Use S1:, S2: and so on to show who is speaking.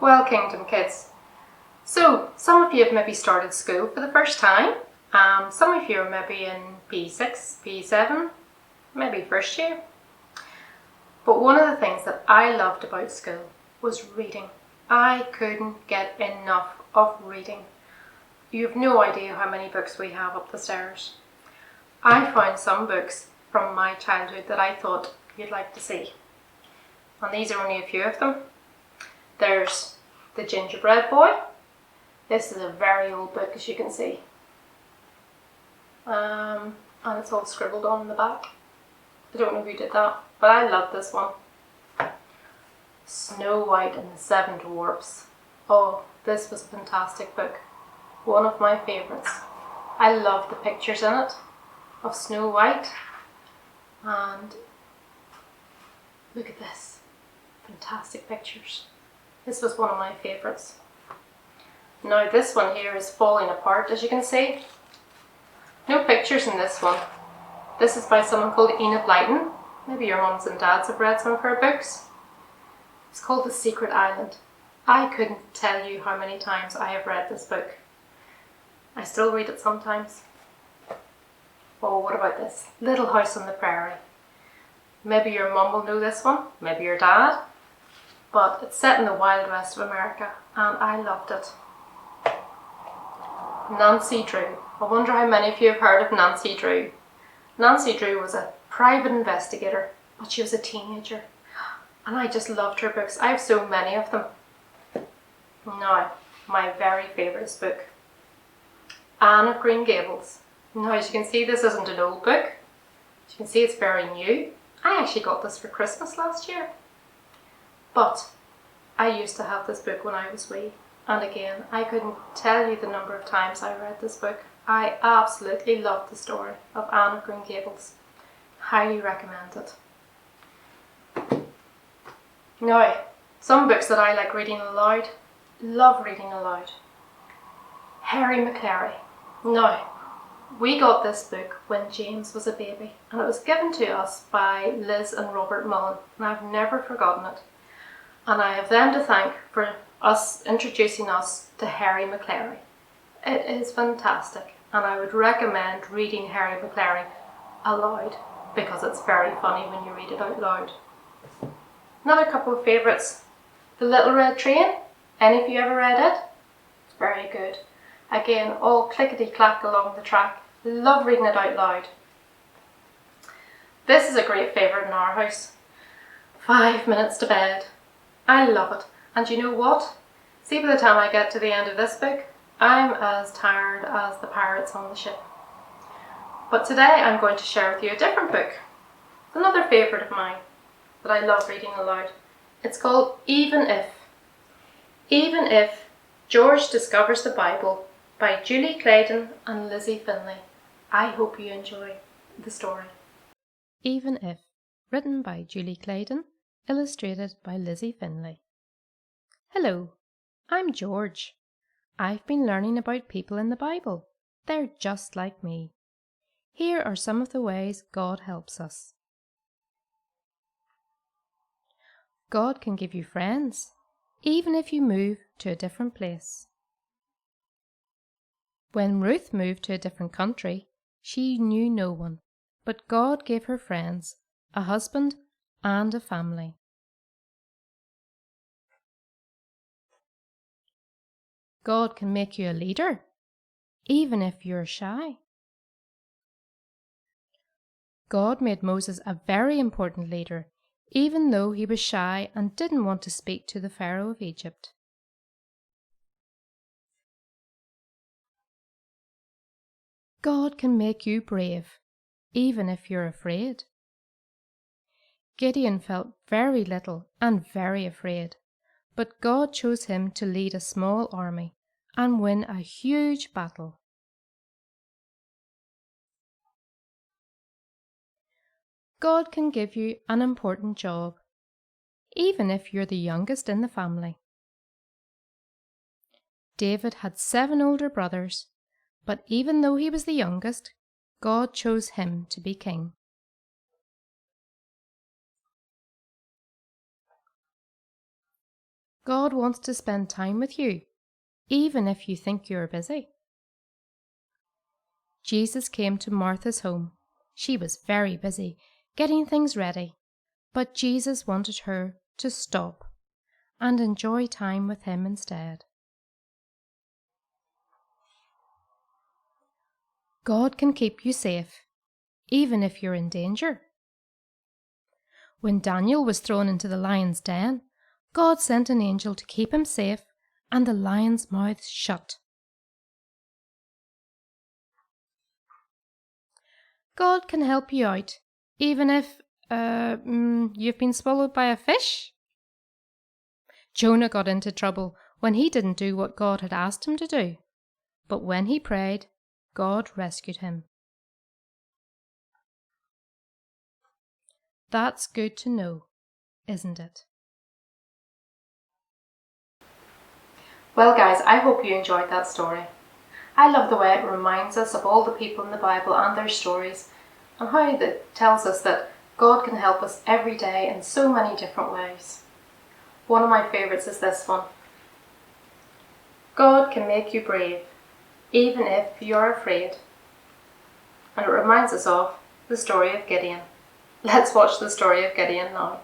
S1: Well, Kingdom Kids. So, some of you have maybe started school for the first time. Some of you are maybe in P6, P7, maybe first year. But one of the things that I loved about school was reading. I couldn't get enough of reading. You have no idea how many books we have up the stairs. I found some books from my childhood that I thought you'd like to see. And these are only a few of them. There's The Gingerbread Boy. This is a very old book, as you can see. And it's all scribbled on in the back. I don't know who did that, but I love this one. Snow White and the Seven Dwarfs. Oh, this was a fantastic book. One of my favourites. I love the pictures in it of Snow White. And look at this. Fantastic pictures. This was one of my favourites. Now this one here is falling apart, as you can see. No pictures in this one. This is by someone called Enid Blyton. Maybe your mums and dads have read some of her books. It's called The Secret Island. I couldn't tell you how many times I have read this book. I still read it sometimes. Oh, what about this? Little House on the Prairie. Maybe your mum will know this one, maybe your dad. But it's set in the Wild West of America and I loved it. Nancy Drew. I wonder how many of you have heard of Nancy Drew. Nancy Drew was a private investigator, but she was a teenager. And I just loved her books. I have so many of them. Now, my very favourite book. Anne of Green Gables. Now, as you can see, this isn't an old book. As you can see, it's very new. I actually got this for Christmas last year. But I used to have this book when I was wee. And again, I couldn't tell you the number of times I read this book. I absolutely loved the story of Anne of Green Gables. Highly recommend it. Now, some books that I like reading aloud, love reading aloud. Harry McClary. Now, we got this book when James was a baby, and it was given to us by Liz and Robert Mullen, and I've never forgotten it. And I have them to thank for us introducing us to Harry McClary. It is fantastic, and I would recommend reading Harry McClary aloud because it's very funny when you read it out loud. Another couple of favourites. The Little Red Train. Any of you ever read it? It's very good. Again, all clickety-clack along the track. Love reading it out loud. This is a great favourite in our house. 5 Minutes to Bed. I love it. And you know what? See, by the time I get to the end of this book, I'm as tired as the pirates on the ship. But today I'm going to share with you a different book. Another favourite of mine that I love reading aloud. It's called Even If. Even If George Discovers the Bible by Julie Claydon and Lizzie Finlay. I hope you enjoy the story.
S2: Even If, written by Julie Claydon, illustrated by Lizzie Finlay. Hello, I'm George. I've been learning about people in the Bible. They're just like me. Here are some of the ways God helps us. God can give you friends, even if you move to a different place. When Ruth moved to a different country, she knew no one, but God gave her friends, a husband, and a family. God can make you a leader, even if you're shy. God made Moses a very important leader, even though he was shy and didn't want to speak to the Pharaoh of Egypt. God can make you brave, even if you're afraid. Gideon felt very little and very afraid, but God chose him to lead a small army and win a huge battle. God can give you an important job, even if you're the youngest in the family. David had 7 older brothers, but even though he was the youngest, God chose him to be king. God wants to spend time with you, even if you think you're busy. Jesus came to Martha's home. She was very busy getting things ready, but Jesus wanted her to stop and enjoy time with him instead. God can keep you safe, even if you're in danger. When Daniel was thrown into the lion's den, God sent an angel to keep him safe and the lion's mouth shut. God can help you out, even if you've been swallowed by a fish. Jonah got into trouble when he didn't do what God had asked him to do. But when he prayed, God rescued him. That's good to know, isn't it?
S1: Well guys, I hope you enjoyed that story. I love the way it reminds us of all the people in the Bible and their stories, and how it tells us that God can help us every day in so many different ways. One of my favourites is this one. God can make you brave, even if you're afraid. And it reminds us of the story of Gideon. Let's watch the story of Gideon now.